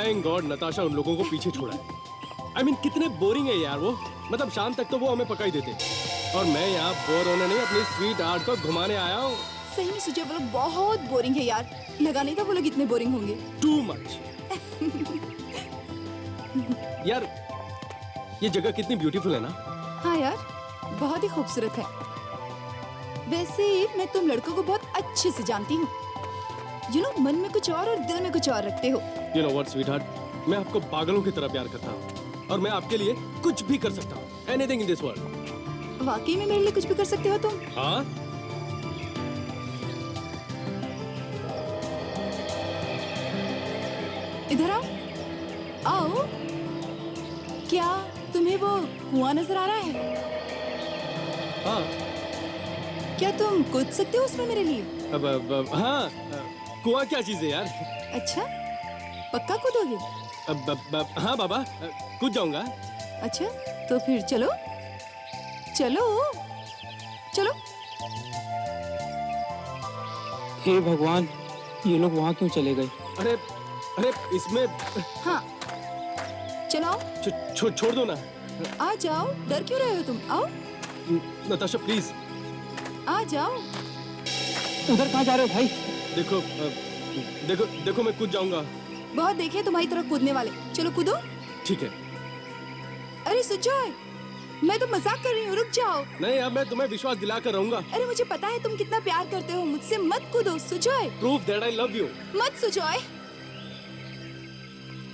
Thank God Natasha उन लोगों को पीछे छोड़ा है। I mean, कितने बोरिंग है यार वो। मतलब शाम तक तो वो हमें पका ही देते और मैं यहाँ बोर होने नहीं अपनी स्वीट आर्ट को घुमाने आया हूँ। सही में सुजय, वो लोग बहुत बोरिंग है यार। लगा नहीं था वो लोग इतने बोरिंग होंगे। Too much. यार ये जगह कितनी ब्यूटीफुल है ना। हाँ यार, बहुत ही खूबसूरत है। वैसे मैं तुम लड़कों को बहुत अच्छे से जानती हूँ। मन में कुछ और दिल में कुछ और रखते हो। You know what, sweetheart? मैं आपको पागलों की तरह प्यार करता हूँ और मैं आपके लिए कुछ भी कर सकता हूँ। Anything in this world. वाकई में मेरे लिए कुछ भी कर सकते हो तुम? हाँ? इधर आओ। आओ। क्या तुम्हें वो कुआं नजर आ रहा है? हाँ। क्या तुम कूद सकते हो उसमें मेरे लिए? हाँ। कुआं क्या चीज है यार? अच्छा, पक्का कूदोगे? हाँ बाबा, कूद जाऊंगा। अच्छा, तो फिर चलो चलो चलो। हे भगवान, ये लोग वहाँ क्यों चले गए? अरे अरे इसमें हाँ, चलो आओ। छोड़ दो ना। आ जाओ, डर क्यों रहे हो तुम? आओ नताशा प्लीज। आ जाओ। उधर कहाँ जा रहे हो भाई? देखो देखो देखो मैं कूद जाऊंगा। बहुत देखे तुम्हारी तरफ कूदने वाले। चलो कूदो। ठीक है। अरे सुजय, मैं तो मजाक कर रही हूँ, रुक जाओ। नहीं, अब मैं तुम्हें विश्वास दिलाकर रहूंगा। अरे मुझे पता है तुम कितना प्यार करते हो मुझसे। मत कूदो Sujay. Proof that I love you. मत सुजय।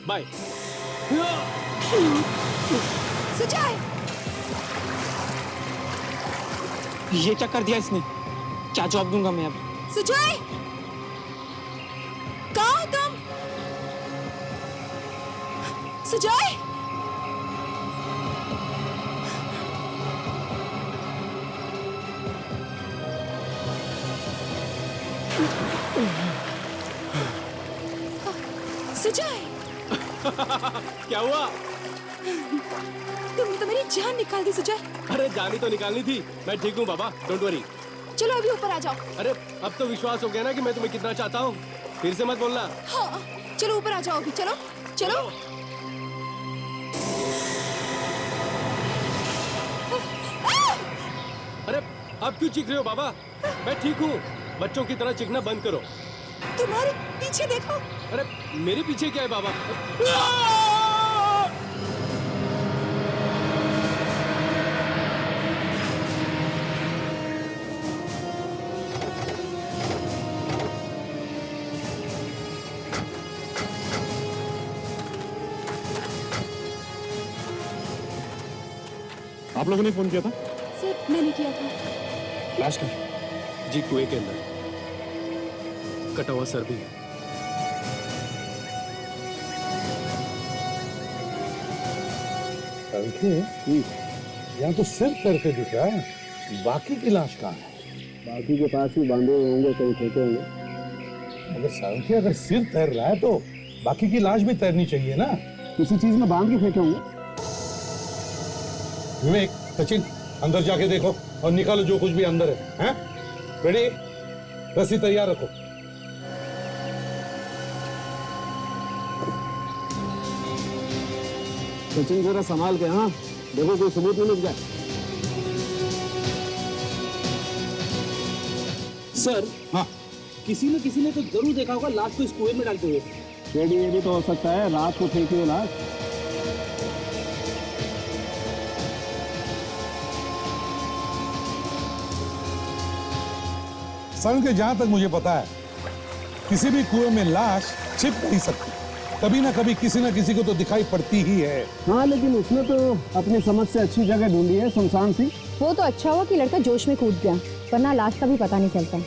बाय। सुजय, ये क्या कर दिया इसने? क्या जवाब दूंगा मैं अब? सुजय, कहाँ हो तुम? सुजय, सुजय। क्या हुआ? तुमने तो मेरी जान निकाल दी सुजय। अरे जानी तो निकालनी थी। मैं ठीक हूँ बाबा, डोंट वरी। चलो अभी ऊपर आ जाओ। अरे अब तो विश्वास हो गया ना कि मैं तुम्हें कितना चाहता हूँ। फिर से मत बोलना। हाँ, चलो ऊपर आ जाओ अभी। चलो चलो। अरे आप क्यों चीख रहे हो बाबा? मैं ठीक हूँ। बच्चों की तरह चीखना बंद करो। तुम्हारे पीछे देखो। अरे मेरे पीछे क्या है बाबा? आप लोगों ने फोन किया था? सर मैंने किया था। लाश का जी कुएं के अंदर कटा हुआ सर भी है। यहाँ तो सिर करके दिख रहा है, बाकी की लाश कहाँ है? बाकी के पास ही बांधे हुए होंगे, कहीं फेंके होंगे। अगर सिर तैर रहा है तो बाकी की लाश भी तैरनी चाहिए ना। किसी चीज में बांध के फेंके होंगे। विवेक, सचिन, अंदर जाके देखो और निकालो जो कुछ भी अंदर है। हैं? रेडी? रस्सी तैयार रखो। सचिन जरा संभाल के, हाँ देखो कोई सबूत नहीं मिल जाए। सर, हाँ, किसी ने तो जरूर देखा होगा लाश को इस कुएं में डालते हुए। शेडी ये भी तो हो सकता है, रात को फेंकी हो लाश। सन के जहां तक मुझे पता है किसी भी कुएं में लाश छिप नहीं सकती। कभी ना कभी किसी ना किसी को तो दिखाई पड़ती ही है। हाँ लेकिन उसने तो अपनी समझ से अच्छी जगह ढूंढी है, सुनसान सी। वो तो अच्छा हुआ कि लड़का जोश में कूद गया, वरना लाश का भी पता नहीं चलता।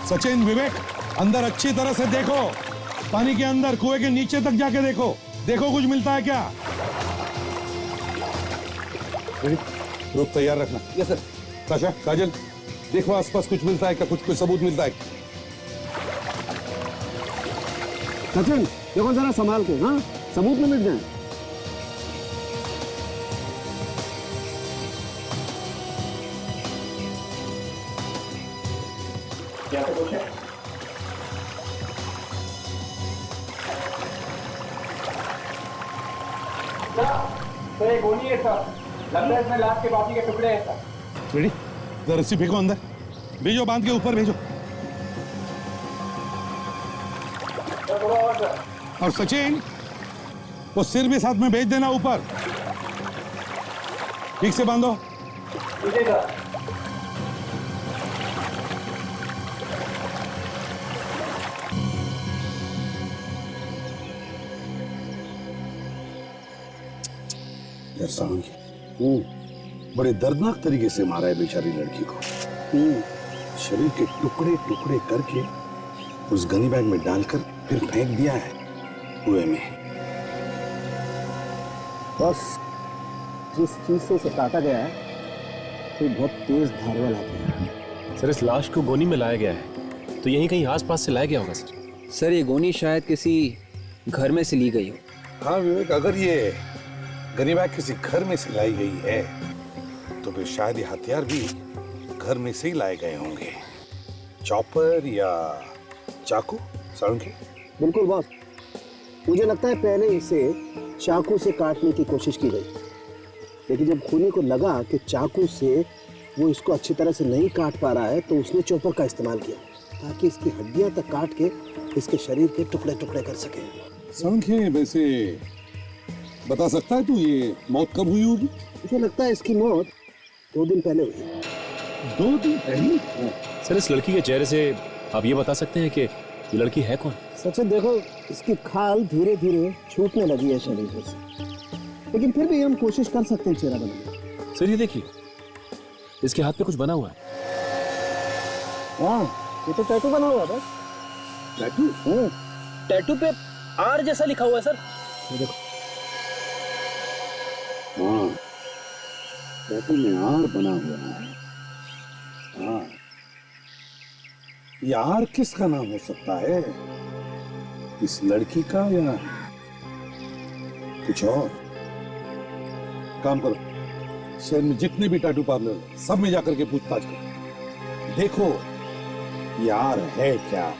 सचिन, विवेक, अंदर अच्छी तरह से देखो। पानी के अंदर कुएं के नीचे तक जाके देखो। देखो कुछ मिलता है क्या? ग्रुप तैयार रखना। Yes sir. ताशा, काजल, देखो आसपास कुछ मिलता है क्या? कुछ सबूत मिलता है? सचिन देखो जरा संभाल के, हाँ सबूत न मिट जाए। सर एक गोली है सर, लगता है इसमें लाश के बाकी के टुकड़े हैं सर। रेडी, जरा रस्सी फेंको अंदर, भेजो, बांध के ऊपर भेजो। और सचिन, वो सिर भी साथ में भेज देना ऊपर, ठीक से बांधो। ठीक है सर। यार सारंगी, बड़े दर्दनाक तरीके से मारा है बेचारी लड़की को। शरीर के टुकड़े टुकड़े करके उस गनी बैग में डालकर फिर फेंक दिया है कुएं में। बस जिस चीज से उसे काटा गया है वो बहुत तेज धार वाला है। सर इस लाश को गोनी में लाया गया है, तो यहीं कहीं आसपास से लाया गया होगा सर। सर ये गोनी शायद किसी घर में से ली गई हो। हाँ विवेक, अगर ये गनी बैग किसी घर में से लाई गई है तो फिर शायद ये हथियार भी घर में से ही लाए गए होंगे। चॉपर या चाकू। सारंगी, बिल्कुल बॉस, मुझे लगता है पहले इसे चाकू से काटने की कोशिश की गई, लेकिन जब खूनी को लगा कि चाकू से वो इसको अच्छी तरह से नहीं काट पा रहा है तो उसने चॉपर का इस्तेमाल किया ताकि इसकी हड्डियां तक काट के इसके शरीर के टुकड़े टुकड़े कर सके। सारंगी, वैसे बता सकता है तू ये मौत कब हुई होगी? मुझे लगता है इसकी मौत 2 दिन पहले हुई। 2 दिन पहले? सर इस लड़की के चेहरे से आप ये बता सकते हैं कि ये लड़की है कौन? सचिन देखो, इसकी खाल धीरे धीरे छूटने लगी है शरीर से, लेकिन फिर भी हम कोशिश कर सकते हैं चेहरा बनाने। सर ये देखिए, इसके हाथ पे कुछ बना हुआ है। हाँ, ये तो टैटू बना हुआ था। टैटू? टैटू पे आर जैसा लिखा हुआ है सर। ये देखो, हाँ, टैटू में आर बना हुआ है। हाँ, यार किसका नाम हो सकता है? इस लड़की का या कुछ और? काम करो, शहर में जितने भी टैटू पार्लर सब में जाकर के पूछताछ करो, देखो यार है क्या।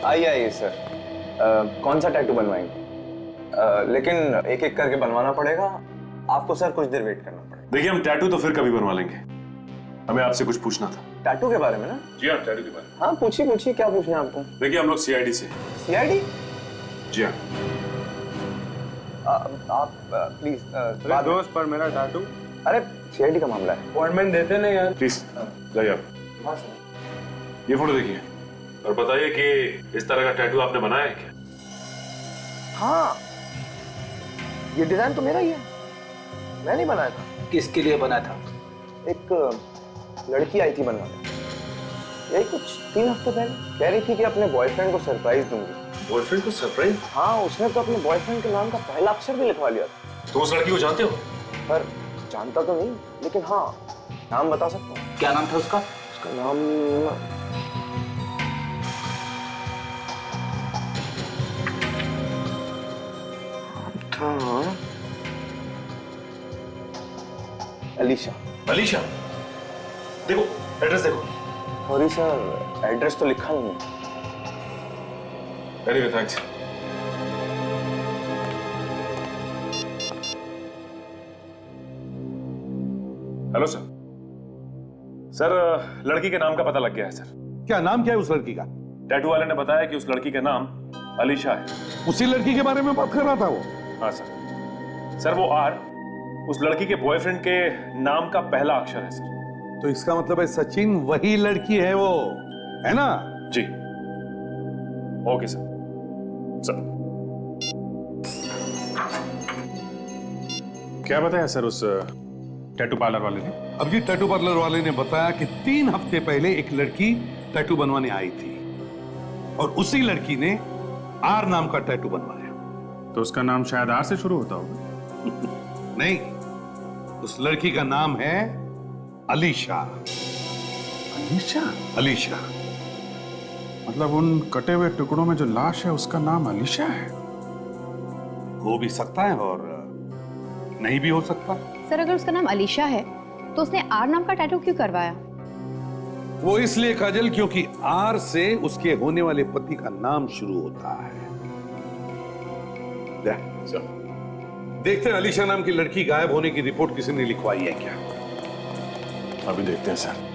आइए सर, कौन सा टैटू बनवाएंगे? लेकिन एक एक करके बनवाना पड़ेगा आपको सर, कुछ देर वेट करना पड़ेगा। देखिए हम टैटू तो फिर कभी बनवा लेंगे, हमें आपसे कुछ पूछना था। टैटू के बारे में ना? जी हाँ, टैटू के बारे में। हाँ पूछिए पूछिए, क्या पूछना है आपको? देखिए हम लोग सीआईडी से। सीआईडी? जी हाँ। आप प्लीज दोस्त पर मेरा टैटू। अरे सीआईडी का मामला है, अपॉइंटमेंट देते नहीं यार। प्लीज जाइए आप। हाँ सर। ये फोटो देखिए और बताइए कि इस तरह का टैटू आपने बनाया है क्या? हाँ, ये डिजाइन तो मेरा ही है, मैं नहीं बनाया था। किसके लिए बना था? एक लड़की आई थी बनवाने, यही कुछ 3 हफ्ते पहले। कह रही थी कि अपने बॉयफ्रेंड को सरप्राइज दूंगी। बॉयफ्रेंड को सरप्राइज? हाँ, उसने तो अपने बॉयफ्रेंड के नाम का पहला अक्षर भी लिखवा लिया था। तो उस लड़की को जानते हो? पर जानता तो नहीं, लेकिन हाँ नाम बता सकता हूँ। क्या नाम था उसका? उसका नाम था अलीशा। अलीशा? देखो एड्रेस देखो। सॉरी सर, एड्रेस तो लिखा नहीं है। Anyway thanks. Hello sir. Sir लड़की के नाम का पता लग गया है सर। क्या नाम क्या है उस लड़की का? टैटू वाले ने बताया कि उस लड़की का नाम अलीशा है। उसी लड़की के बारे में बात कर रहा था वो? हाँ सर। सर वो आर उस लड़की के बॉयफ्रेंड के नाम का पहला अक्षर है सर। तो इसका मतलब है सचिन वही लड़की है वो, है ना? जी। Okay sir. सर क्या बताया सर उस टैटू पार्लर वाले ने? अब जी टैटू पार्लर वाले ने बताया कि 3 हफ्ते पहले एक लड़की टैटू बनवाने आई थी और उसी लड़की ने आर नाम का टैटू बनवाया। तो उसका नाम शायद आर से शुरू होता होगा। नहीं, उस लड़की का नाम है अलीशा। अलीशा? अलीशा। मतलब उन कटे हुए टुकड़ों में जो लाश है उसका नाम अलीशा है? हो भी सकता है और नहीं भी हो सकता। सर अगर उसका नाम अलीशा है तो उसने आर नाम का टैटू क्यों करवाया? वो इसलिए काजल क्योंकि आर से उसके होने वाले पति का नाम शुरू होता है। देखते हैं अलीशा नाम की लड़की गायब होने की रिपोर्ट किसी ने लिखवाई है क्या? अभी देखते हैं सर।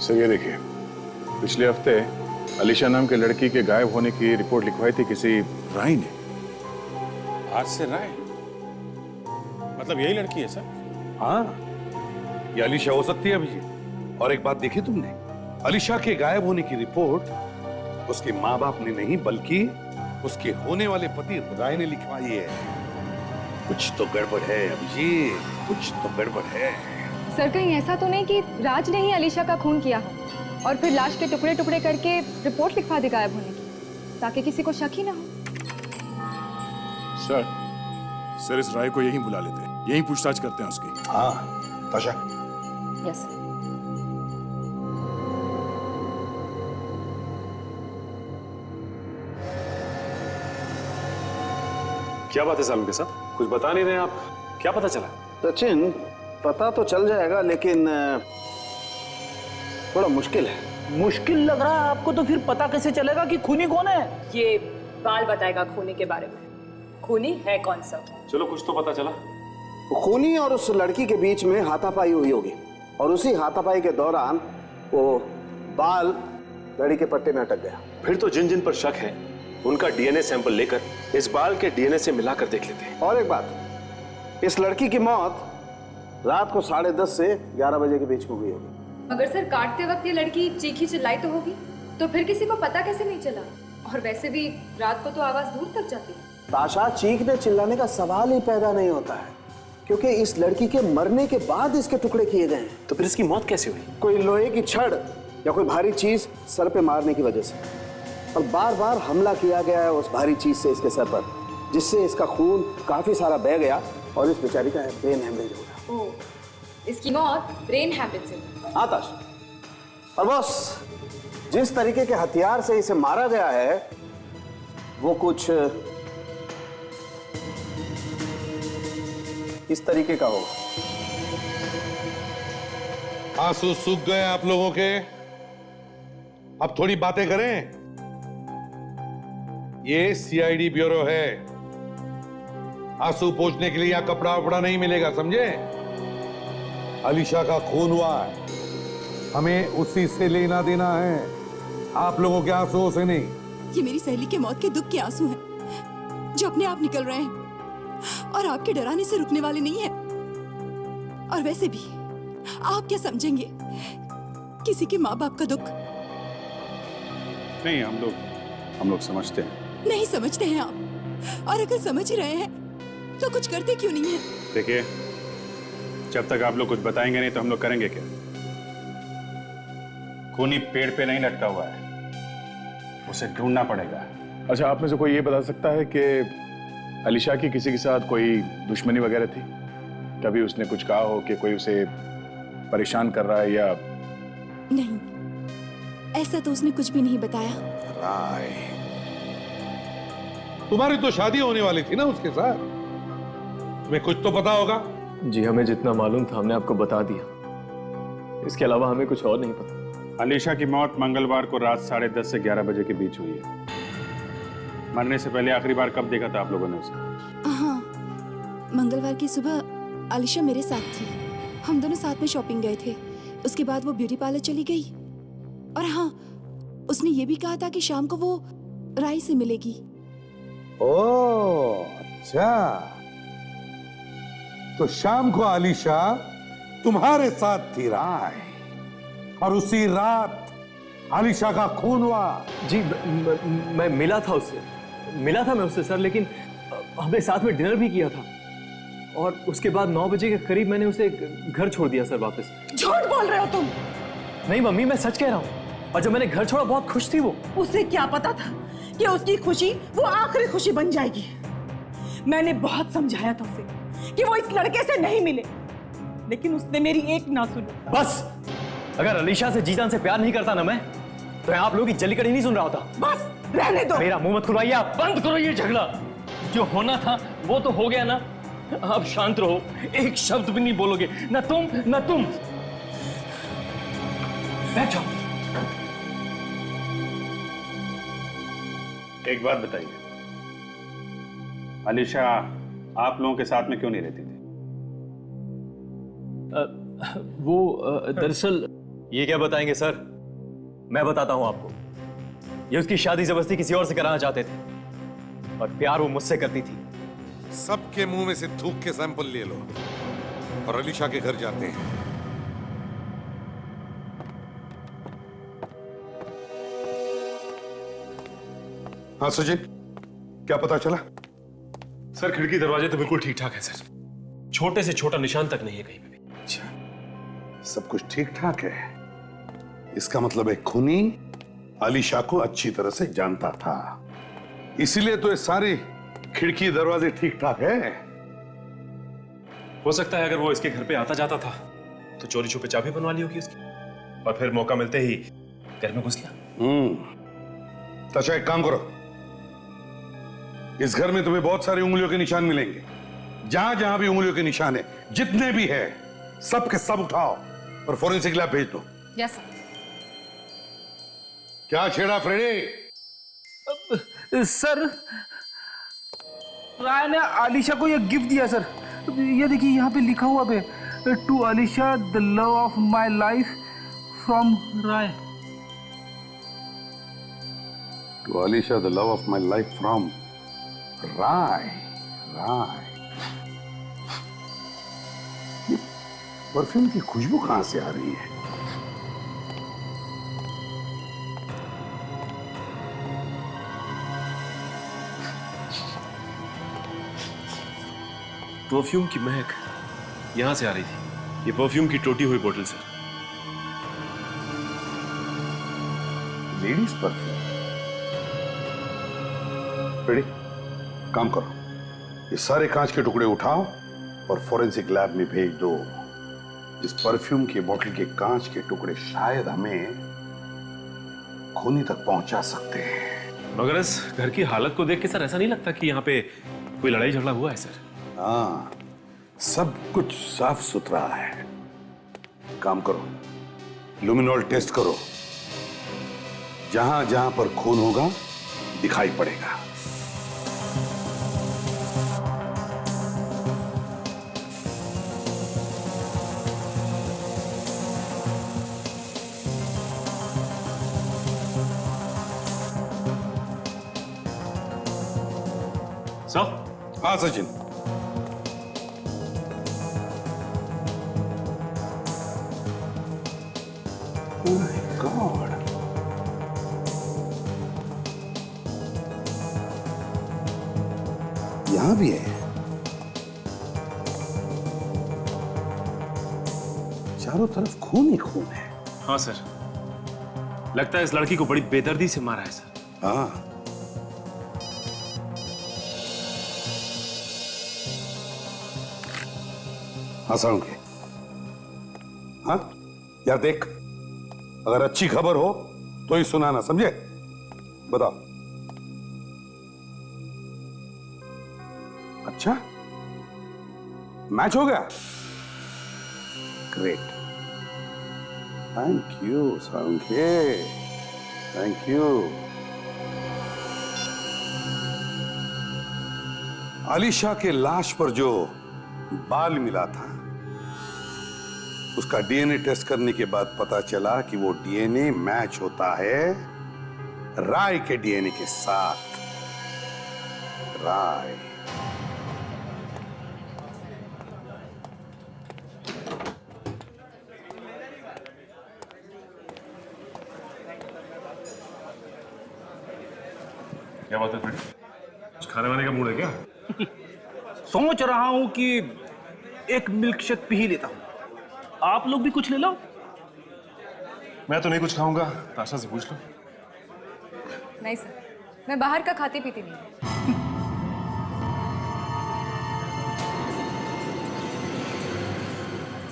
सर ये देखिए, पिछले हफ्ते अलीशा नाम के लड़की के गायब होने की रिपोर्ट लिखवाई थी किसी राय ने। आज से राय? मतलब यही लड़की है सर? हाँ, ये अलीशा हो सकती है अभिजीत। और एक बात देखी तुमने, अलीशा के गायब होने की रिपोर्ट उसके माँ बाप ने नहीं बल्कि उसके होने वाले पति राय ने लिखवाई है। कुछ तो गड़बड़ है अभिजीत, कुछ तो गड़बड़ है। सर कहीं ऐसा तो नहीं कि राज ने ही अलीशा का खून किया हो और फिर लाश के टुकड़े टुकड़े करके रिपोर्ट लिखवा दे गायब होने की, ताकि किसी को शक ही ना हो। सर इस राय को यहीं बुला लेते हैं, यहीं पूछताछ करते हैं उसकी। हाँ ताशा। यस। क्या बात है सालम के साथ? कुछ बता नहीं रहे आप, क्या पता चला? सचिन, पता तो चल जाएगा लेकिन थोड़ा मुश्किल है। मुश्किल लग रहा है आपको? तो फिर पता कैसे चलेगा कि खूनी कौन है? ये बाल बताएगा खूनी के बारे में। खूनी है कौन सा? चलो कुछ तो पता चला। खूनी और उस लड़की के बीच में हाथापाई हुई होगी और उसी हाथापाई के दौरान वो बाल लड़ी के पट्टे में अटक गया। फिर तो जिन जिन पर शक है उनका डीएनए सैंपल लेकर इस बाल के डीएनए से मिलाकर देख लेते हैं। और एक बात, इस लड़की की मौत रात को 10:30 से 11 बजे के बीच में हुई होगी। मगर सर काटते वक्त ये लड़की चीखी चिल्लाई तो होगी, तो फिर किसी को पता कैसे नहीं चला? और वैसे भी रात को तो आवाज दूर तक जाती है। ताशा, चीखने चिल्लाने का सवाल ही पैदा नहीं होता है क्योंकि इस लड़की के मरने के बाद इसके टुकड़े किए गए हैं। तो फिर इसकी मौत कैसे हुई? कोई लोहे की छड़ या कोई भारी चीज सर पे मारने की वजह से, और बार बार हमला किया गया है उस भारी चीज से इसके सर पर, जिससे इसका खून काफी सारा बह गया और इस बेचारी का ब्रेन हेमरेज हो गया। ओह, इसकी मौत ब्रेन हैमरेज से। हाँ ताशा, और बस जिस तरीके के हथियार से इसे मारा गया है वो कुछ इस तरीके का होगा। आंसू सूख गए आप लोगों के, अब थोड़ी बातें करें। ये सीआईडी ब्यूरो है, आंसू पोंछने के लिए या कपड़ा वपड़ा नहीं मिलेगा, समझे? अलीशा का खून हुआ है, हमें उसी से लेना देना है, आप लोगों के आंसुओं से नहीं। ये मेरी सहेली के मौत के दुख के आंसू हैं जो अपने आप निकल रहे हैं और आपके डराने से रुकने वाले नहीं हैं। और वैसे भी आप क्या समझेंगे किसी के माँ बाप का दुख? नहीं, हम लोग समझते हैं। नहीं समझते हैं आप, और अगर समझ ही रहे हैं तो कुछ करते क्यों नहीं है? देखिए, जब तक आप लोग कुछ बताएंगे नहीं तो हम लोग करेंगे क्या? खूनी पेड़ पे नहीं लटका हुआ है, उसे ढूंढना पड़ेगा। अच्छा, आप में से कोई ये बता सकता है कि अलीशा की किसी के साथ कोई दुश्मनी वगैरह थी? कभी उसने कुछ कहा हो कि कोई उसे परेशान कर रहा है या? नहीं, ऐसा तो उसने कुछ भी नहीं बताया। राय, तुम्हारी तो शादी होने वाली थी ना उसके साथ, तुम्हें कुछ तो पता होगा। जी हमें जितना मालूम था हमने आपको बता दिया, इसके अलावा हमें कुछ और नहीं पता। अलीशा की मौत मंगलवार को रात 10:30 से 11 बजे के बीच हुई है। मरने से पहले आखिरी बार कब देखा था आप लोगों ने उसे? हाँ, मंगलवार की सुबह अलीशा मेरे साथ थी, हम दोनों साथ में शॉपिंग गए थे। उसके बाद वो ब्यूटी पार्लर चली गई, और हाँ, उसने ये भी कहा था कि शाम को वो राय से मिलेगी। ओह अच्छा, तो शाम को अलीशा तुम्हारे साथ थी राय, और उसी रात अलीशा का खून हुआ। जी मैं मिला था उससे, मैं उससे सर, लेकिन हमने साथ में डिनर भी किया था। और उसके बाद 9 बजे के करीब मैंने उसे घर छोड़ दिया सर वापस। झूठ बोल रहे हो तुम? नहीं मम्मी, मैं सच कह रहा हूँ। और जब मैंने घर छोड़ा बहुत खुश थी वो। उसे क्या पता था कि उसकी खुशी वो आखिरी खुशी बन जाएगी। मैंने बहुत समझाया था उसे कि वो इस लड़के से नहीं मिले, लेकिन उसने मेरी एक ना सुनी। बस, अगर अलीशा से जीजान से प्यार नहीं करता ना मैं, तो आप लोगों की जल्लीकड़ी नहीं सुन रहा होता। बस रहने दो। मेरा मुंह मत खुलवाइए आप, बंद करो ये झगड़ा। जो होना था वो तो हो गया ना, आप शांत रहो, एक शब्द भी नहीं बोलोगे, ना तुम ना तुम। बैठ जाओ। एक बात बताइए, अलीशा आप लोगों के साथ में क्यों नहीं रहती थी? वो दरअसल। ये क्या बताएंगे सर, मैं बताता हूं आपको। ये उसकी शादी जबरदस्ती किसी और से कराना चाहते थे, और प्यार वो मुझसे करती थी। सबके मुंह में से थूक के सैंपल ले लो और अलीशा के घर जाते हैं। हाँ सचिन, क्या पता चला? सर खिड़की दरवाजे तो बिल्कुल ठीक ठाक है सर, छोटे से छोटा निशान तक नहीं है कहीं पे भी। अच्छा, सब कुछ ठीक ठाक है। इसका मतलब है खूनी अलीशा को अच्छी तरह से जानता था, इसीलिए तो ये सारी खिड़की दरवाजे ठीक ठाक है। हो सकता है अगर वो इसके घर पे आता जाता था तो चोरी छुपे चाबी बनवा ली होगी उसकी, और फिर मौका मिलते ही घर में घुस गया। अच्छा एक काम करो, इस घर में तुम्हें बहुत सारी उंगलियों के निशान मिलेंगे। जहां जहां भी उंगलियों के निशान है, जितने भी है, सब के सब उठाओ और फोरेंसिक लैब भेज दो। Yes sir. क्या छेड़ा फ्रेडी? सर, राय ने अलीशा को यह गिफ्ट दिया सर। ये देखिए यहाँ पे लिखा हुआ है, to Alisha the love of my life from Rai. To Alisha the love of my life from Rai. Rai, ये परफ्यूम की खुशबू कहां से आ रही है? परफ्यूम की महक यहां से आ रही थी। ये परफ्यूम की टूटी हुई बोतल सर। Ladies perfume. रेडी, काम करो, ये सारे कांच के टुकड़े उठाओ और फोरेंसिक लैब में भेज दो। इस परफ्यूम की बोतल के कांच के टुकड़े शायद हमें खूनी तक पहुंचा सकते हैं। मगर इस घर की हालत को देख के सर ऐसा नहीं लगता कि यहाँ पे कोई लड़ाई झगड़ा हुआ है सर। हाँ, सब कुछ साफ सुथरा है। काम करो, लुमिनॉल टेस्ट करो, जहां जहां पर खून होगा दिखाई पड़ेगा। सर? हाँ सचिन, गॉड, यहां भी है। चारों तरफ खून ही खून है। हाँ सर, लगता है इस लड़की को बड़ी बेदर्दी से मारा है सर। हाँ, हंसाऊंगे। हाँ यार, देख, अगर अच्छी खबर हो तो ही सुनाना, समझे? बताओ। अच्छा, मैच हो गया? ग्रेट, थैंक यू साउंके, थैंक यू। अलीशा के लाश पर जो बाल मिला था, उसका डीएनए टेस्ट करने के बाद पता चला कि वो डीएनए मैच होता है राय के डीएनए के साथ। राय, क्या बात है फ्रेंड, कुछ खाने वाने का मूड है क्या? सोच रहा हूं कि एक मिल्क शेक पी ही लेता हूँ। आप लोग भी कुछ ले लो। मैं तो नहीं कुछ खाऊंगा, ताशा से पूछ लो। नहीं सर, मैं बाहर का खाती पीती नहीं।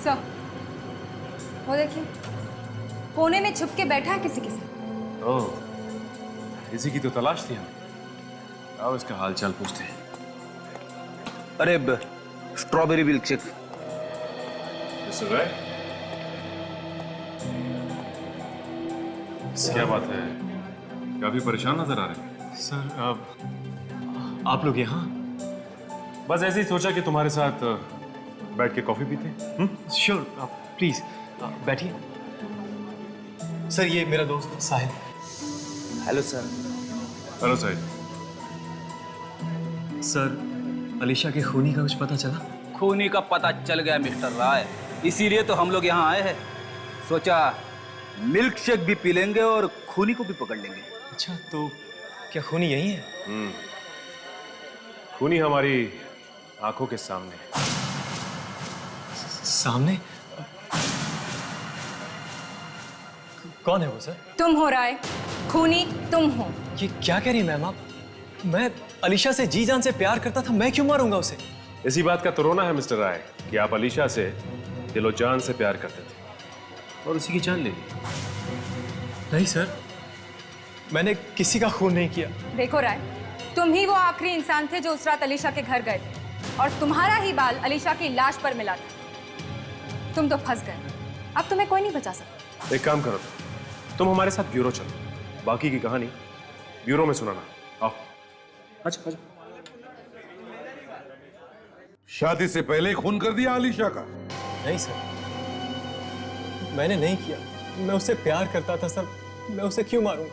सर, वो देखिए, कोने में छुप के बैठा है किसी के साथ। ओह, इसी की तो तलाश थी हमें। आओ इसका हाल चाल पूछते हैं। अरे स्ट्रॉबेरी मिल्क शेक। मिस्टर राय, क्या बात है, काफी परेशान नजर आ रहे हैं। सर आप लोग यहाँ? बस ऐसे ही सोचा कि तुम्हारे साथ बैठ के कॉफी पीते हैं। श्योर, आप प्लीज बैठिए। सर ये मेरा दोस्त Sahil. Hello sir. Hello Sahil. Sir Alisha के खूनी का कुछ पता चला? खूनी का पता चल गया मिस्टर राय, इसीलिए तो हम लोग यहाँ आए हैं। सोचा मिल्क शेक भी पी लेंगे और खूनी को भी पकड़ लेंगे। अच्छा, तो क्या खूनी यही है? खूनी हमारी आंखों के सामने। सामने? कौन है वो सर? तुम हो राय, खूनी तुम हो। ये क्या कह रही हैं मैम आप? मैं अलीशा से जी जान से प्यार करता था, मैं क्यों मारूंगा उसे? इसी बात का तो रोना है मिस्टर राय कि आप अलीशा से दिलो जान से प्यार करते थे और उसी की जान ले ली। नहीं सर, मैंने किसी का खून नहीं किया। देखो राय, तुम ही वो आखिरी इंसान थे जो उस रात अलीशा के घर गए थे और तुम्हारा ही बाल अलीशा की लाश पर मिला था। तुम तो फंस गए, अब तुम्हें कोई नहीं बचा सकता। एक काम करो, तुम हमारे साथ ब्यूरो चलो, बाकी की कहानी ब्यूरो में सुनाना। आओ। अच्छा। शादी से पहले खून कर दिया अलीशा का? नहीं सर, मैंने नहीं किया। मैं उससे प्यार करता था सर, मैं उसे क्यों मारूंगा?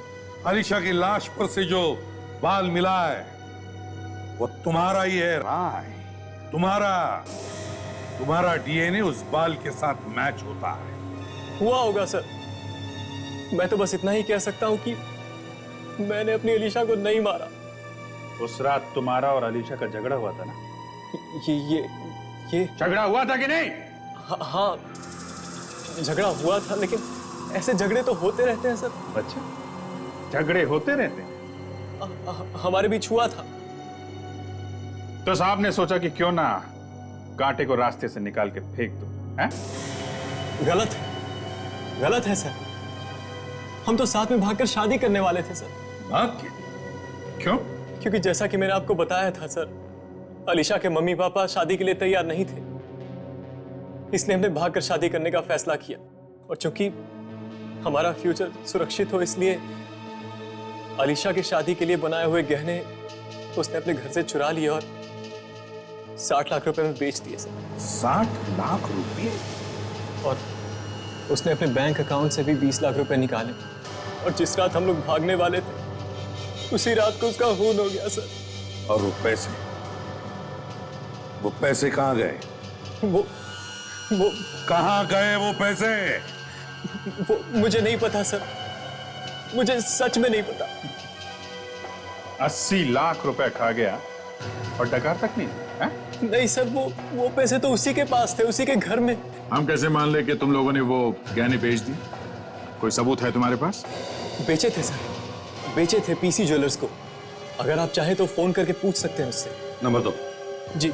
अलीशा की लाश पर से जो बाल मिला है वो तुम्हारा ही है राय। तुम्हारा डीएनए उस बाल के साथ मैच होता है। हुआ होगा सर, मैं तो बस इतना ही कह सकता हूं कि मैंने अपनी अलीशा को नहीं मारा। उस रात तुम्हारा और अलीशा का झगड़ा हुआ था ना? ये झगड़ा हुआ था कि नहीं? हाँ, झगड़ा हुआ था, लेकिन ऐसे झगड़े तो होते रहते हैं सर। अच्छा, झगड़े होते रहते हैं? हमारे बीच हुआ था। तो साहब ने सोचा कि क्यों ना कांटे को रास्ते से निकाल के फेंक दो, हैं? गलत है सर। हम तो साथ में भागकर शादी करने वाले थे सर। भाग के? क्यों? क्योंकि जैसा कि मैंने आपको बताया था सर, अलीशा के मम्मी पापा शादी के लिए तैयार नहीं थे, इसलिए हमने भागकर शादी करने का फैसला किया। और चूंकि हमारा फ्यूचर सुरक्षित हो, इसलिए अलीशा की शादी के लिए बनाए हुए गहने उसने अपने घर से चुरा लिए और 60 लाख रुपए में बेच दिए सर। 60 लाख रुपए? और उसने अपने बैंक अकाउंट से भी 20 लाख रुपए निकाले। और जिस रात हम लोग भागने वाले थे, उसी रात को उसका खून हो गया सर। और वो पैसे कहाँ गए? वो कहाँ गए वो पैसे? वो मुझे नहीं पता सर, मुझे सच में नहीं पता। 80 लाख रुपए खा गया और डकार तक नहीं है? नहीं सर, वो पैसे तो उसी के पास थे, उसी के घर में। हम कैसे मान ले कि तुम लोगों ने वो गहने बेच दिए? कोई सबूत है तुम्हारे पास? बेचे थे सर, बेचे थे पीसी ज्वेलर्स को। अगर आप चाहें तो फोन करके पूछ सकते हैं उससे। नंबर दो। जी,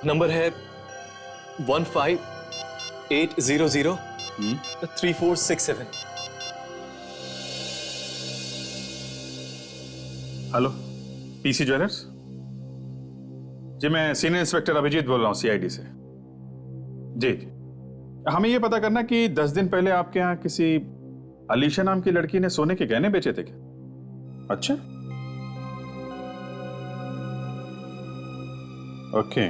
नंबर है 158003467। Hello, PC jewellers? जी, मैं सीनियर इंस्पेक्टर अभिजीत बोल रहा हूँ, सीआईडी से। जी, हमें यह पता करना कि 10 दिन पहले आपके यहाँ किसी अलीशा नाम की लड़की ने सोने के गहने बेचे थे क्या? अच्छा, okay,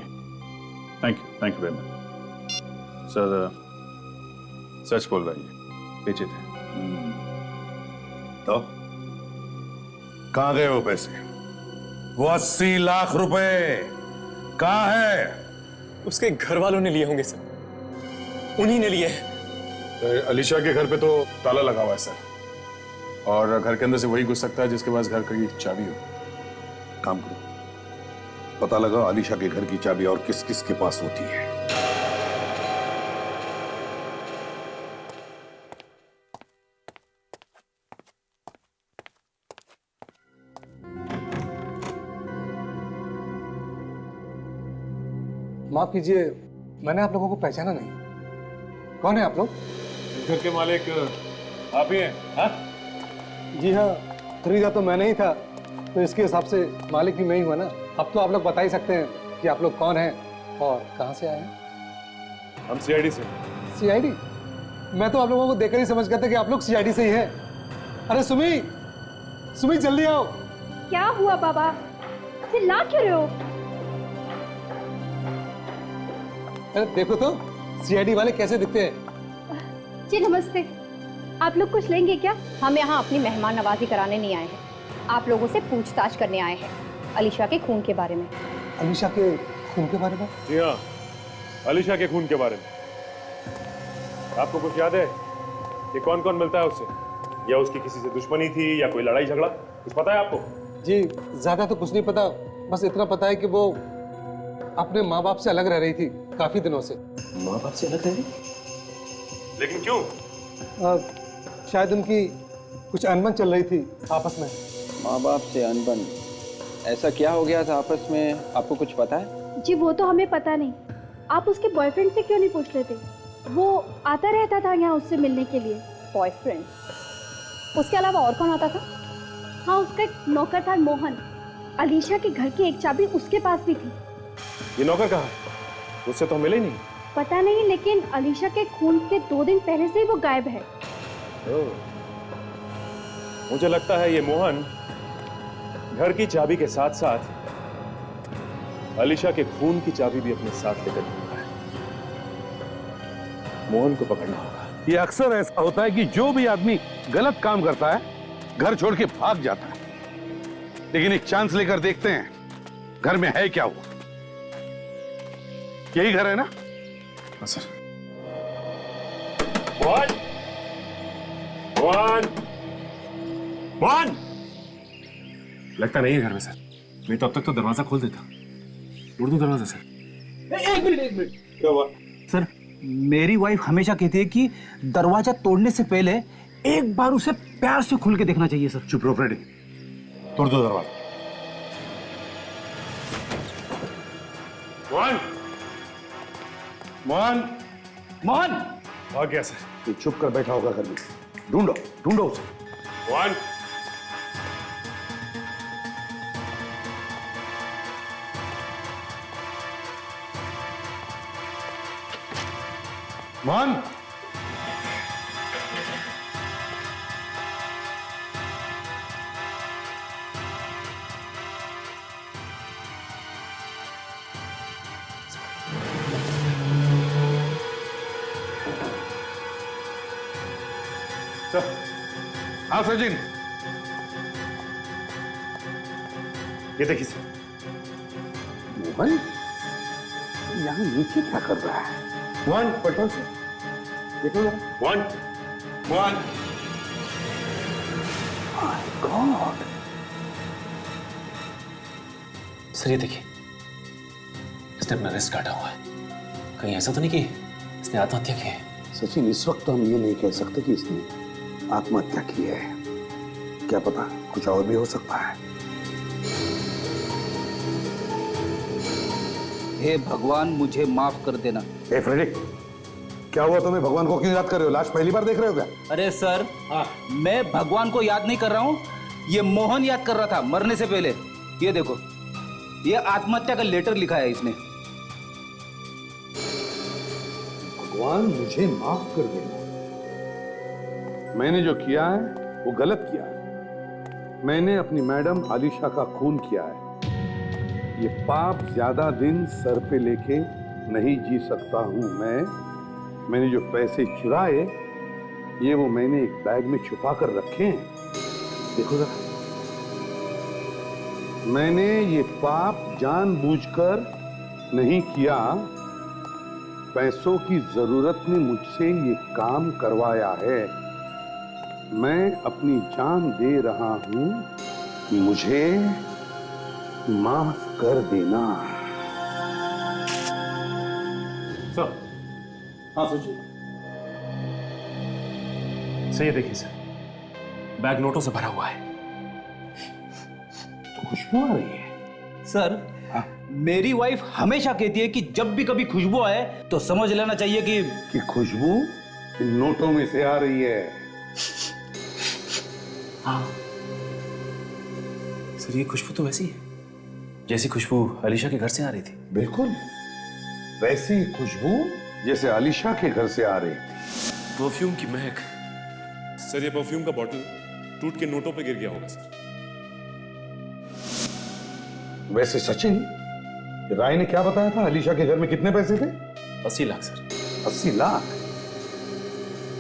thank you very much. Sir, सच बोल रहा है, बेचे थे। तो कहाँ गए वो पैसे? वो 80 लाख रुपए कहाँ है? उसके घर वालों ने लिए होंगे सर, उन्हीं ने लिए हैं। अलीशा के घर पे तो ताला लगा हुआ है सर, और घर के अंदर से वही घुस सकता है जिसके पास घर की चाबी हो। काम करो, पता लगा आलिशा के घर की चाबी और किस किस के पास होती है। माफ कीजिए, मैंने आप लोगों को पहचाना नहीं। कौन है आप लोग? घर के मालिक आप ही हैं? हाँ? जी हाँ, खरीदा तो मैंने ही था, तो इसके हिसाब से मालिक भी मैं ही हुआ ना। अब तो आप लोग बता ही सकते हैं कि आप लोग कौन हैं और कहाँ से आए हैं। हम सीआईडी से। सीआईडी? मैं तो आप लोगों को देखकर ही समझ गया था कि आप लोग सीआईडी से ही हैं। अरे सुमी, सुमी जल्दी आओ। क्या हुआ बाबा, चिल्ला क्यों रहे हो? अरे देखो तो सीआईडी वाले कैसे दिखते हैं। जी नमस्ते, आप लोग कुछ लेंगे क्या? हम यहाँ अपनी मेहमान नवाजी कराने नहीं आए हैं, आप लोगों से पूछताछ करने आए हैं अलीशा के खून के बारे में। अलीशा के खून के बारे में? जी हाँ, अलीशा के खून के बारे में। आपको कुछ याद है कि कौन कौन मिलता है उससे, या उसकी किसी से दुश्मनी थी या कोई लड़ाई झगड़ा, कुछ पता है आपको? जी ज्यादा तो कुछ नहीं पता, बस इतना पता है कि वो अपने माँ बाप से अलग रह रही थी काफी दिनों से। माँ बाप से अलग रह रही? लेकिन क्यों? शायद उनकी कुछ अनबन चल रही थी आपस में। माँ बाप से अनबन? ऐसा क्या हो गया था आपस में, आपको कुछ पता है? जी वो तो हमें पता नहीं, आप उसके बॉयफ्रेंड से क्यों नहीं पूछ लेते? वो आता रहता था यहाँ उससे मिलने के लिए। बॉयफ्रेंड? उसके अलावा और कौन आता था? हाँ, उसका एक नौकर था मोहन, अलीशा के घर की एक चाबी उसके पास भी थी। ये नौकर कहाँ है? उससे तो मिले ही नहीं। पता नहीं, लेकिन अलीशा के खून के 2 दिन पहले से ही वो गायब है। मुझे लगता है ये मोहन घर की चाबी के साथ साथ अलीशा के खून की चाबी भी अपने साथ लेकर घूमता है। मोहन को पकड़ना होगा। ये अक्सर ऐसा होता है कि जो भी आदमी गलत काम करता है घर छोड़ के भाग जाता है, लेकिन एक चांस लेकर देखते हैं घर में है क्या हुआ। यही घर है ना? हाँ सर। मोहन! मोहन! मोहन! लगता नहीं है घर में सर, नहीं तो अब तक तो दरवाजा खोल देता। तोड़ दूं दरवाजा सर? एक मिनट। क्या हुआ? सर, मेरी वाइफ हमेशा कहती है कि दरवाजा तोड़ने से पहले एक बार उसे प्यार से खुल के देखना चाहिए सर। चुप रहो फ्रेडी, तोड़ दो दरवाजा। मोहन! मोहन! मोहन! आ गया सर। ये चुप कर बैठा होगा घर में, ढूंढो ढूंढो उसे। मोहन! मोहन! हाँ सचिन, ये देखिए सर। मोहन यहाँ नीचे क्या कर रहा है? मोहन पेट्रोल से देखो जरा। मोहन! मोहन! गॉड! सर ये देखिए, इसने अपना रिस्क काटा हुआ है। कहीं ऐसा तो नहीं कि इसने आत्महत्या की है? सचिन, इस वक्त तो हम ये नहीं कह सकते कि इसने आत्महत्या की है, क्या पता कुछ और भी हो सकता है। हे भगवान, मुझे माफ कर देना। ए फ्रेडिक, क्या हुआ तुम्हें? भगवान को क्यों याद कर रहे हो? लाश पहली बार देख रहे हो क्या? अरे सर, मैं भगवान को याद नहीं कर रहा हूँ, ये मोहन याद कर रहा था मरने से पहले। ये देखो, ये आत्महत्या का लेटर लिखा है इसने। भगवान मुझे माफ कर देना। मैंने जो किया है वो गलत किया है। मैंने अपनी मैडम आलिशा का खून किया है। ये पाप ज्यादा दिन सर पे लेके नहीं जी सकता हूं मैंने जो पैसे चुराए ये वो मैंने एक बैग में छुपा कर रखे हैं। देखो जरा, मैंने ये पाप जानबूझकर नहीं किया। पैसों की जरूरत ने मुझसे ये काम करवाया है। मैं अपनी जान दे रहा हूं, मुझे माफ कर देना। सर। हाँ सोचिए। सर ये देखिए सर, बैग नोटों से भरा हुआ है। तो खुशबू आ रही है। सर मेरी वाइफ हमेशा कहती है कि जब भी कभी खुशबू आए तो समझ लेना चाहिए कि खुशबू इन नोटों में से आ रही है। हाँ सर, ये खुशबू तो वैसी है जैसी खुशबू अलीशा के घर से आ रही थी। बिल्कुल वैसी खुशबू जैसे अलीशा के घर से आ रही थी। परफ्यूम की महक। सर ये परफ्यूम का बॉटल टूट के नोटों पे गिर गया होगा सर। वैसे सचिन, राय ने क्या बताया था अलीशा के घर में कितने पैसे थे? 80 लाख सर। 80 लाख?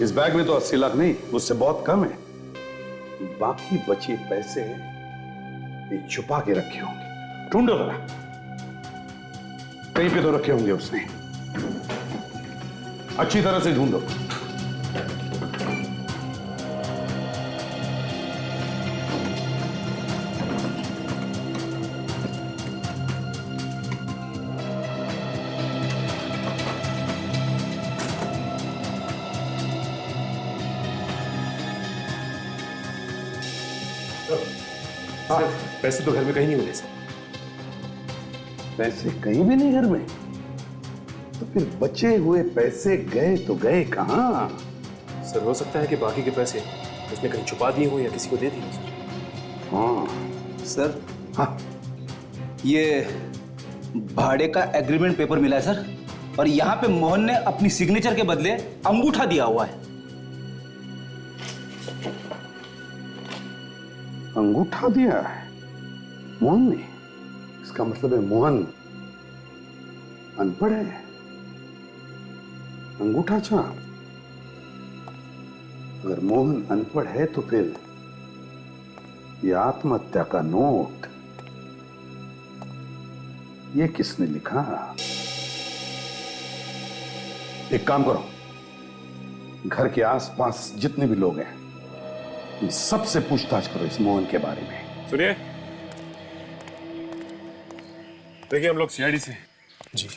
इस बैग में तो 80 लाख नहीं, उससे बहुत कम है। बाकी बचे पैसे ये छुपा के रखे होंगे। ढूंढो जरा, कहीं पे तो रखे होंगे उसने। अच्छी तरह से ढूंढो। हाँ, पैसे तो घर में कहीं नहीं मिले सर। पैसे कहीं भी नहीं घर में? तो फिर बचे हुए पैसे गए तो गए कहां? सर हो सकता है कि बाकी के पैसे उसने कहीं छुपा दिए हो या किसी को दे दिए हो सर। हाँ सर। हाँ ये भाड़े का एग्रीमेंट पेपर मिला है सर, और यहाँ पे मोहन ने अपनी सिग्नेचर के बदले अंगूठा दिया हुआ है। अंगूठा दिया है मोहन ने? इसका मतलब है मोहन अनपढ़ है। अंगूठा छाप? अगर मोहन अनपढ़ है तो फिर यह आत्महत्या का नोट ये किसने लिखा? एक काम करो, घर के आसपास जितने भी लोग हैं इन सबसे पूछताछ करो इस मोहन के बारे में। सुनिए, देखिए हम लोग सीआईडी से। जी।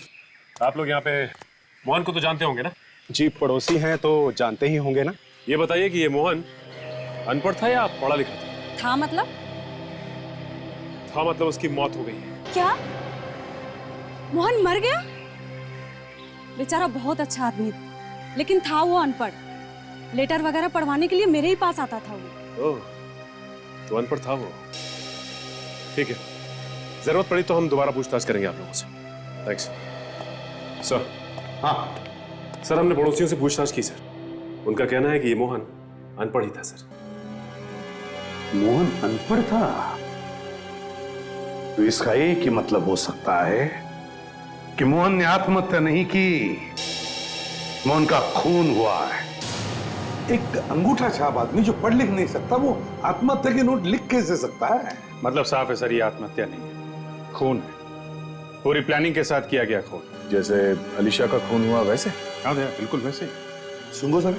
आप लोग यहाँ पे मोहन को तो जानते होंगे ना? जी पड़ोसी हैं तो जानते ही होंगे ना। ये बताइए कि ये मोहन अनपढ़ था या पढ़ा लिखा था? था मतलब? था मतलब उसकी मौत हो गई है। क्या मोहन मर गया? बेचारा बहुत अच्छा आदमी था, लेकिन था वो अनपढ़। लेटर वगैरह पढ़वाने के लिए मेरे ही पास आता था वो। ओह, तो अनपढ़ था वो। ठीक है, जरूरत पड़ी तो हम दोबारा पूछताछ करेंगे आप लोगों से। Thanks sir. हाँ सर, हमने पड़ोसियों से पूछताछ की सर। उनका कहना है कि ये मोहन अनपढ़ ही था सर। मोहन अनपढ़ था? तो इसका एक ही मतलब हो सकता है कि मोहन ने आत्महत्या नहीं की, मोहन का खून हुआ है। एक अंगूठा छाप आदमी जो पढ़ लिख नहीं सकता वो आत्महत्या के नोट लिख कैसे सकता है? मतलब साफ है सर, ये आत्महत्या नहीं है, खून है। पूरी प्लानिंग के साथ किया गया खून। जैसे अलीशा का खून हुआ वैसे? हाँ भैया, बिल्कुल वैसे। सुंगो सर,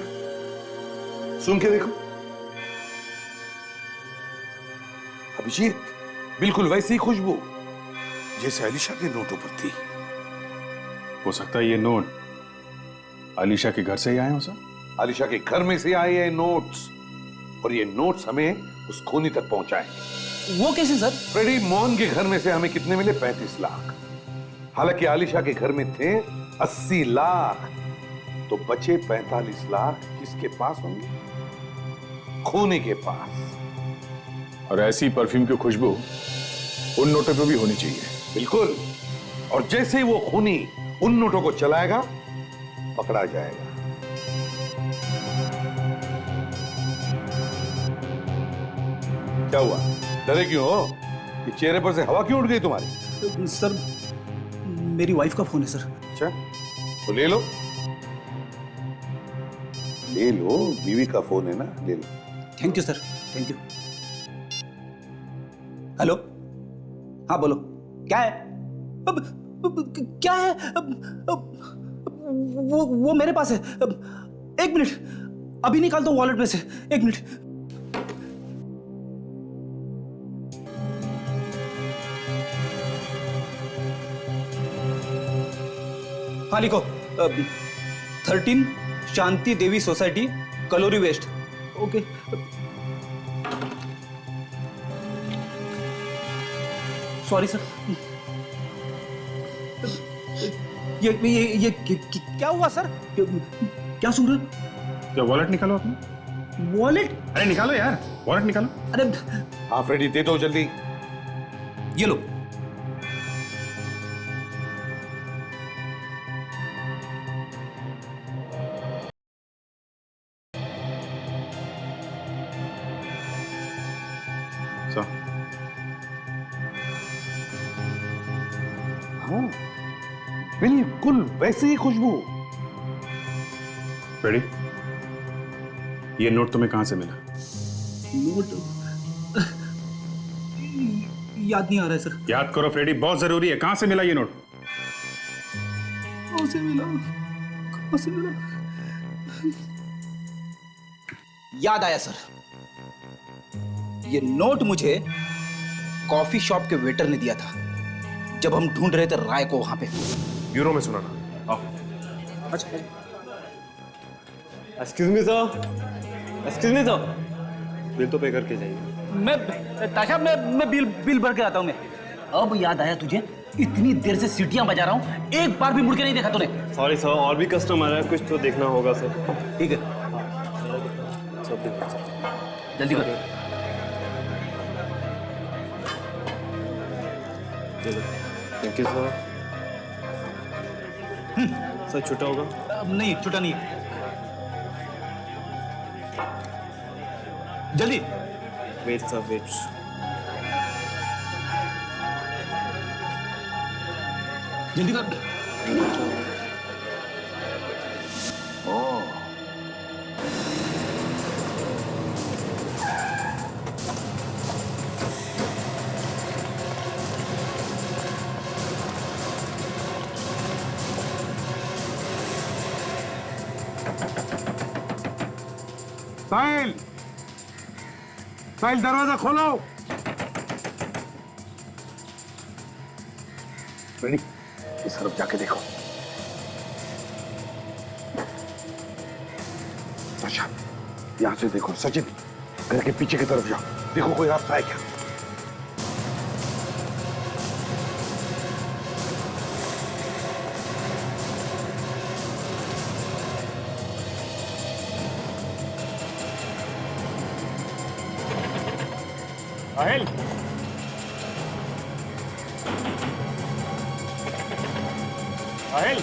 सुन के देखो। अभिजीत, बिल्कुल वैसी खुशबू जैसे अलीशा के नोटों पर थी। हो सकता है ये नोट अलीशा के घर से ही आए हो सर। अलीशा के घर में से आए हैं नोट्स, और ये नोट्स हमें उस खूनी तक पहुंचाए। वो कैसे सर? फ्रेडी, मोहन के घर में से हमें कितने मिले? 35 लाख। हालांकि आलिशा के घर में थे 80 लाख, तो बचे 45 लाख किसके पास होंगे? खूनी के पास। और ऐसी परफ्यूम की खुशबू उन नोटों पे भी होनी चाहिए। बिल्कुल, और जैसे ही वो खूनी उन नोटों को चलाएगा पकड़ा जाएगा। क्या हुआ, डरे क्यों हो? ये चेहरे पर से हवा क्यों उड़ गई तुम्हारी? सर मेरी वाइफ का फोन है सर। अच्छा, तो ले लो, ले लो, बीवी का फोन है ना, ले लो। Thank you sir, thank you. Hello, हाँ बोलो, क्या है? क्या है? वो मेरे पास है। एक मिनट, अभी निकालता हूँ वॉलेट में से, एक मिनट। हाँ लिखो, 13 शांति देवी सोसाइटी, कलोरी वेस्ट। ओके। Sorry sir. ये क्या हुआ सर? क्या सुन रहे हो? क्या वॉलेट निकालो अपना। वॉलेट? अरे निकालो यार, वॉलेट निकालो। अरे हाँ फ्रेडी, दे दो जल्दी। ये लो। हाँ बिल्कुल वैसे ही खुशबू। फ्रेडी, ये नोट तुम्हें कहां से मिला? नोट याद नहीं आ रहा है सर। याद करो फ्रेडी, बहुत जरूरी है। कहां से मिला ये नोट? कहां से मिला? कहां से मिला? याद आया सर। ये नोट मुझे कॉफी शॉप के वेटर ने दिया था जब हम ढूंढ रहे थे राय को वहां पे। ब्यूरो में सुना ना। आओ। अच्छा। Excuse me sir, excuse me sir, bill तो पे करके जाइए। मैं ताशा, मैं बिल भर के आता हूं मैं। अब याद आया तुझे? इतनी देर से सीटियां बजा रहा हूं, एक बार भी मुड़ के नहीं देखा तूने। सॉरी सर, और भी कस्टमर है, कुछ तो देखना होगा सर। ठीक है, जल्दी कर। Thank you sir. सर छुट्टा होगा? नहीं, छुट्टा नहीं है। जल्दी। Wait sir, wait. जल्दी कर। साहिल, साहिल दरवाजा खोलो। रेडी, इस तरफ जाके देखो। अच्छा, यहां से देखो। सचिन, घर के पीछे की तरफ जाओ, देखो कोई रास्ता है क्या। साहिल, साहिल,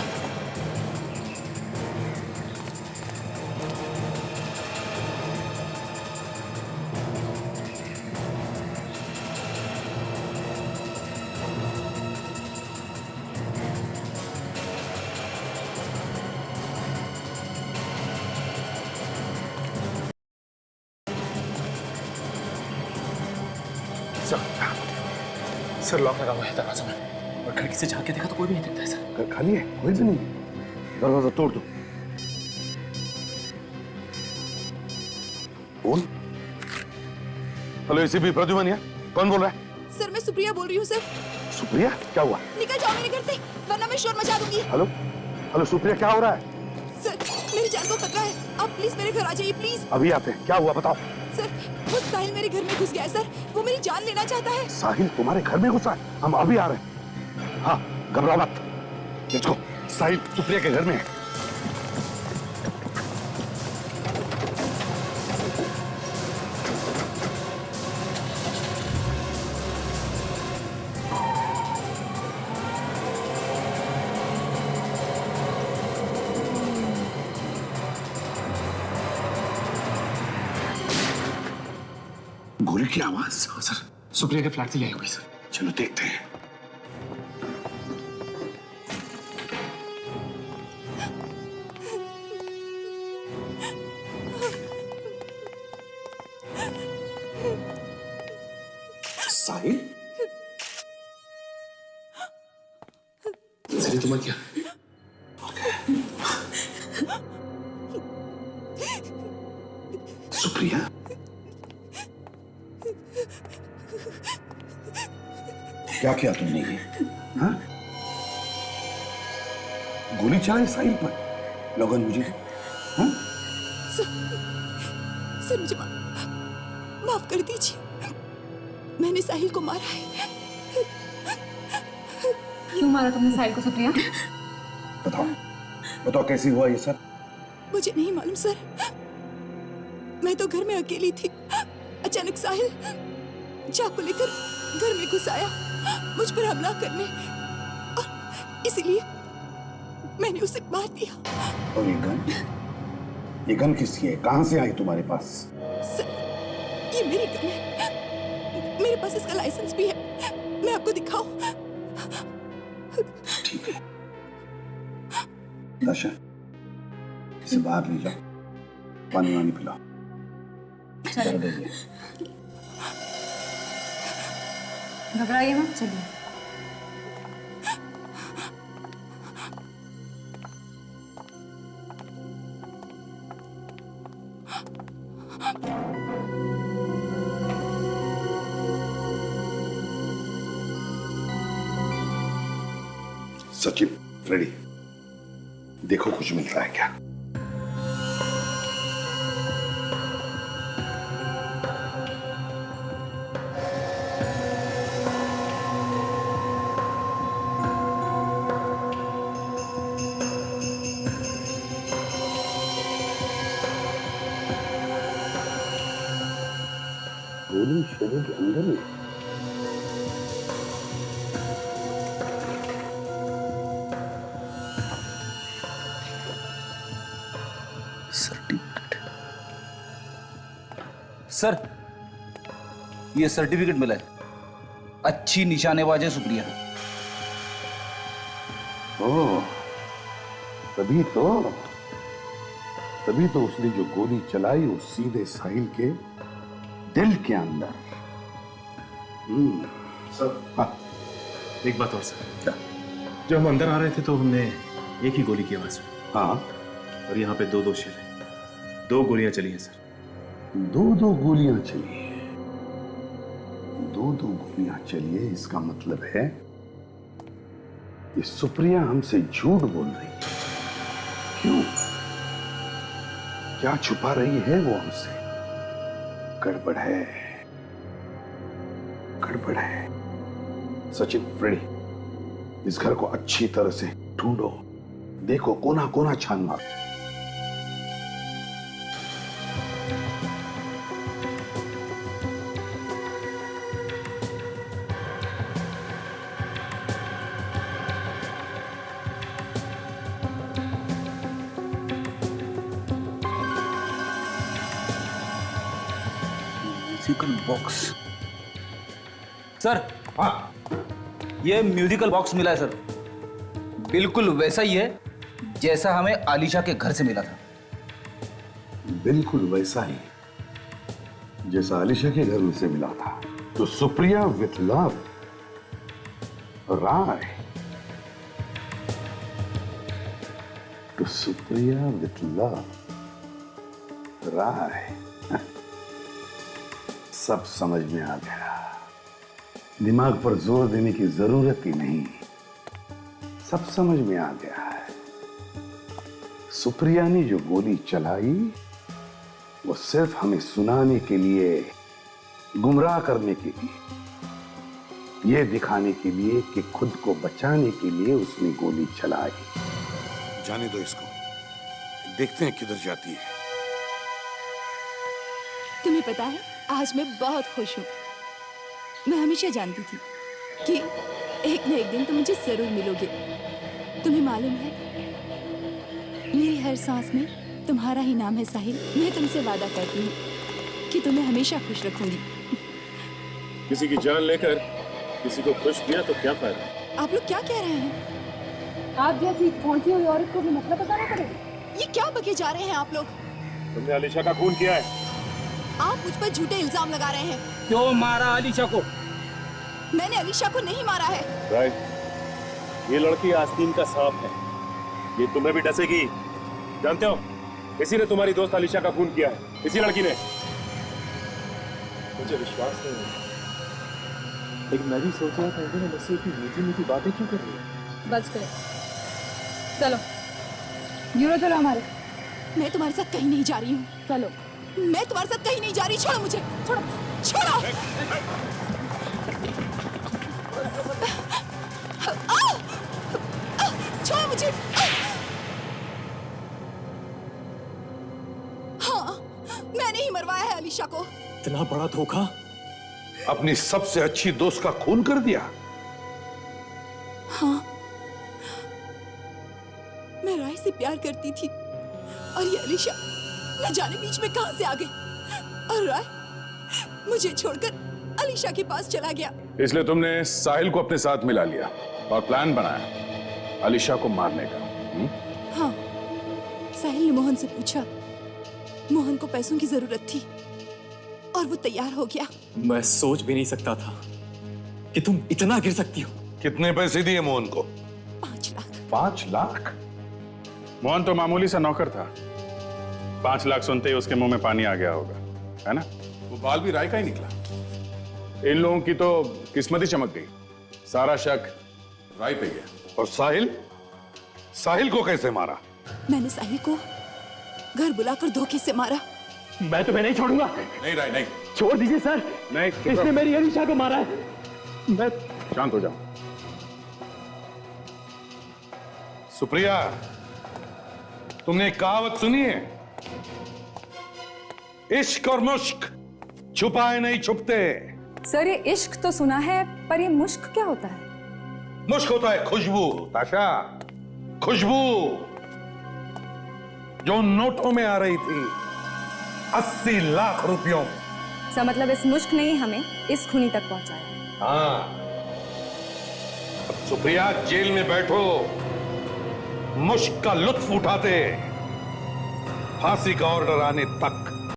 सर लॉक लगा हुआ है दरवाजा में, और खिड़की से झांक के देखा तो कोई भी नहीं दिखता है सर। घर खाली है, कोई भी नहीं। दरवाजा तोड़ दो। बोल। हेलो, एसीपी प्रद्युमन है। कौन बोल रहा है? सर मैं सुप्रिया बोल रही हूँ सर। सुप्रिया, क्या हुआ? निकल जाओ मेरे घर से, वरना मैं शोर मचा दूंगी। हेलो, हेलो सुप्रिया, क्या हो रहा है? सर मेरी जान को खतरा है, आप प्लीज मेरे घर आ जाइए प्लीज। अभी आते हैं। क्या हुआ बताओ। सर वो साहिल मेरे घर में घुस गया है सर, वो मेरी जान लेना चाहता है। साहिल तुम्हारे घर में घुसा है? हम अभी आ रहे हैं। हाँ, घबराओ मत। Let's go. साहिल सुप्रिया के घर में है। गोली की आवाज? सर सुप्रिया के फ्लैट से ले आई हुई सर। चलो देखते हैं। साहिल, सर तुम्हें क्या? सुप्रिया, क्या किया तुमने ये? हाँ? गोली चलाई साहिल पर? लगन मुझे हाँ? सर मुझे माफ कर दीजिए, मैंने साहिल को मारा है। क्यों मारा तुमने साहिल को सुप्रिया? बताओ बताओ कैसे हुआ ये सब? मुझे नहीं मालूम सर, मैं तो घर में अकेली थी। अचानक साहिल चाकू लेकर घर में घुस आया मुझ पर हमला करने, और इसीलिए मैंने उसे मार दिया। और ये गन किसकी है? कहां से आई तुम्हारे पास? सर ये मेरी गन है, मेरे पास इसका लाइसेंस भी है, मैं आपको दिखाऊं? ठीक है दशा, इसे बाहर ले जाओ, पानी वानी पिलाओ। घबराइए मत, चलिए। सचिन, फ्रेडी, देखो कुछ मिल रहा है क्या? गोली शरीर के अंदर ही। सर ये सर्टिफिकेट मिला है, अच्छी निशानेबाज है सुप्रिया। ओह, तभी तो उसने जो गोली चलाई वो सीधे साहिल के दिल के अंदर। सर हाँ, एक बात और सर, क्या? जब हम अंदर आ रहे थे तो हमने एक ही गोली की आवाज सुनी। हाँ, और यहाँ पे दो शेर हैं, 2 गोलियां चली हैं सर। दो गोलियां चली है। दो गोलियां चली है, इसका मतलब है ये सुप्रिया हमसे झूठ बोल रही है। क्यों? क्या छुपा रही है वो हमसे? गड़बड़ है, गड़बड़ है। सचिन, फ्रेडी, इस घर को अच्छी तरह से ढूंढो, देखो कोना कोना छान मारो। Musical box. सर हाँ, ये म्यूजिकल बॉक्स मिला है सर, बिल्कुल वैसा ही है जैसा हमें आलिशा के घर से मिला था। बिल्कुल वैसा ही जैसा आलिशा के घर में से मिला था। तो सुप्रिया विथ लव राय, तो सुप्रिया विथ लव राय, सब समझ में आ गया। दिमाग पर जोर देने की जरूरत ही नहीं, सब समझ में आ गया है। सुप्रिया ने जो गोली चलाई वो सिर्फ हमें सुनाने के लिए, गुमराह करने के लिए, ये दिखाने के लिए कि खुद को बचाने के लिए उसने गोली चलाई। जाने दो इसको, देखते हैं किधर जाती है। तुम्हें पता है आज मैं बहुत खुश हूँ। मैं हमेशा जानती थी कि एक न एक दिन तुम मुझे जरूर मिलोगे। तुम्हें मालूम है मेरी हर सांस में तुम्हारा ही नाम है साहिल। मैं तुमसे वादा करती हूँ कि तुम्हें हमेशा खुश रखूंगी। किसी की जान लेकर किसी को खुश किया तो क्या फायदा? आप लोग क्या कह रहे हैं? आप जैसी पहुंची हुई औरत को भी मतलब बताना पड़ेगा? ये क्या बके जा रहे हैं आप लोग? तुमने आलिशा का खून किया है। आप मुझ पर झूठे इल्जाम लगा रहे हैं। क्यों मारा आलिशा को? मैंने आलिशा को नहीं मारा है। राइट, ये लड़की आस्तीन का सांप है, ये तुम्हें भी डसेगी। जानते हो, इसी ने तुम्हारी दोस्त आलिशा का खून किया है, इसी लड़की ने। मुझे विश्वास नहीं है, लेकिन मैं भी सोच रहा था मुझसे इतनी मीठी मीठी बातें क्यों कर रही है। बस करें, चलो यूरो चलो हमारे। मैं तुम्हारे साथ कहीं नहीं जा रही हूँ। चलो। मैं तुम्हारे साथ कहीं नहीं जा रही। छोड़ो मुझे, छोड़ो, छोड़ो। छोड़ो मुझे। हाँ, मैंने ही मरवाया है अलीशा को। इतना बड़ा धोखा, अपनी सबसे अच्छी दोस्त का खून कर दिया। हाँ, मैं राय से प्यार करती थी और ये अलीशा न जाने बीच में कहां से आ गई और राय मुझे छोड़कर अलीशा के पास चला गया। इसलिए तुमने साहिल को अपने साथ मिला लिया और प्लान बनाया अलीशा को मारने का। हाँ, साहिल ने मोहन से पूछा। मोहन को पैसों की जरूरत थी और वो तैयार हो गया। मैं सोच भी नहीं सकता था कि तुम इतना गिर सकती हो। कितने पैसे दिए मोहन को? 5 लाख। 5 लाख? मोहन तो मामूली सा नौकर था। 5 लाख सुनते ही उसके मुंह में पानी आ गया होगा, है ना? वो बाल भी राय का ही निकला। इन लोगों की तो किस्मत ही चमक गई। सारा शक राय पे गया। और साहिल? साहिल को कैसे मारा? मैंने साहिल को घर बुलाकर धोखे से मारा। मैं तुम्हें नहीं छोड़ूंगा। नहीं राय नहीं। छोड़ दीजिए सर। नहीं, इसने मेरी अलीशा को मारा है। मैं शांत हो जाओ। सुप्रिया, तुमने एक कहावत सुनी है? इश्क और मुश्क छुपाए नहीं छुपते। सर ये इश्क तो सुना है, पर ये मुश्क क्या होता है? मुश्क होता है खुशबू, ताशा, खुशबू जो नोटों में आ रही थी 80 लाख रुपयों। सर मतलब इस मुश्क ने ही हमें इस खूनी तक पहुंचाया है। हाँ, अब सुप्रिया जेल में बैठो, मुश्क का लुत्फ उठाते, फांसी का ऑर्डर आने तक